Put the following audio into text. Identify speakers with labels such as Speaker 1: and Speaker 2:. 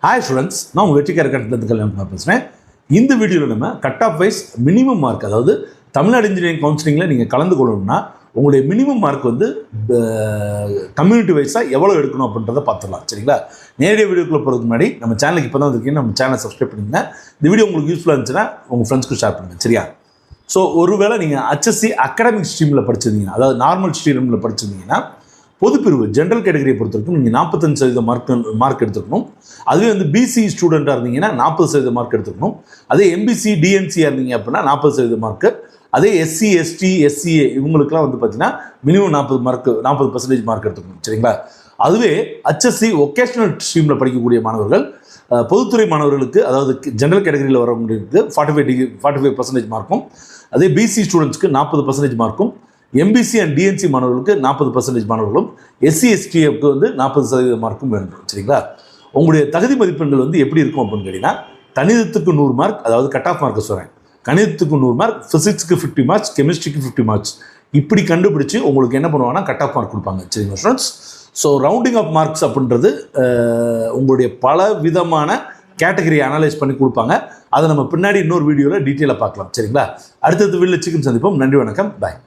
Speaker 1: Hi students, நான் உங்கள் வெற்றிக்கார கட்டணத்துக்கு பேசுகிறேன். இந்த வீடியோவில் நம்ம cut off wise minimum mark, அதாவது தமிழ்நாடு இன்ஜினியரிங் கவுன்சிலிங்கில் நீங்கள் கலந்து கொள்ளணும்னா உங்களுடைய மினிமம் மார்க் வந்து கம்யூனிட்டி வைஸாக எவ்வளோ எடுக்கணும் அப்படின்றத பார்த்துடலாம். சரிங்களா? நேரடியாக வீடியோக்குள்ளே போகிறதுக்கு முன்னாடி நம்ம சேனலுக்கு இப்போ தான் வந்திருக்கீங்க, நம்ம சேனலை சப்ஸ்கிரைப் பண்ணிங்கன்னா இந்த வீடியோ உங்களுக்கு யூஸ்ஃபுல்லாக இருந்துச்சுன்னா உங்கள் ஃப்ரெண்ட்ஸ்க்கு ஷேர் பண்ணுங்கள். சரியா? ஸோ ஒருவேளை நீங்கள் HSC அகாடமிக் ஸ்ட்ரீமில் படிச்சிருந்தீங்க, அதாவது நார்மல் ஸ்ட்ரீமில் படிச்சிருந்தீங்கன்னா பொதுப்பிரிவு ஜென்ரல் கேட்டகரியை பொறுத்த வரைக்கும் நீங்கள் 45% மார்க் எடுத்துக்கணும். அதுவே வந்து பிசி ஸ்டூடெண்ட்டாக இருந்தீங்கன்னா 40% மார்க் எடுத்துக்கணும். அதே எம்பிசி டிஎன்சியாக இருந்தீங்க அப்படின்னா 40% மார்க்கு. அதே SC ST SCA இவங்களுக்குலாம் வந்து பார்த்தீங்கன்னா மினிமம் 40% மார்க் எடுத்துக்கணும். சரிங்களா? அதுவே HSC ஒகேஷனல் ஸ்ட்ரீமில் படிக்கக்கூடிய மாணவர்கள், பொதுத்துறை மாணவர்களுக்கு, அதாவது ஜென்ரல் கேட்டகரியில் வரவங்களுக்கு 45% மார்க்கும், அதே பிசி ஸ்டூடெண்ட்ஸ்க்கு 40% மார்க்கும், எம்பிசி அண்ட் டிஎன்சி மாணவர்களுக்கு 40% மாணவர்களும், SC STக்கு வந்து 40% மார்க்கும் வேண்டும். சரிங்களா? உங்களுடைய தகுதி மதிப்பெண்கள் வந்து எப்படி இருக்கும் அப்படின்னு கேட்டிங்கன்னா, கணிதத்துக்கு 100 மார்க், அதாவது கட் ஆஃப் மார்க்கை சொல்கிறேன், கணிதத்துக்கு 100 மார்க், ஃபிசிக்ஸுக்கு 50 மார்க்ஸ், கெமிஸ்ட்ரிக்கு 50 மார்க்ஸ், இப்படி கண்டுபிடிச்சி உங்களுக்கு என்ன பண்ணுவாங்கன்னா கட் ஆஃப் மார்க் கொடுப்பாங்க. சரிங்களா students? So rounding off marks அப்படின்றது உங்களுடைய பல விதமான கேட்டகரியை அனலைஸ் பண்ணி கொடுப்பாங்க. அதை நம்ம பின்னாடி இன்னொரு வீடியோவில் டீட்டெயிலாக பார்க்கலாம். சரிங்களா? அடுத்தது வீடியோவில் சந்திப்போம். நன்றி, வணக்கம், பாய்.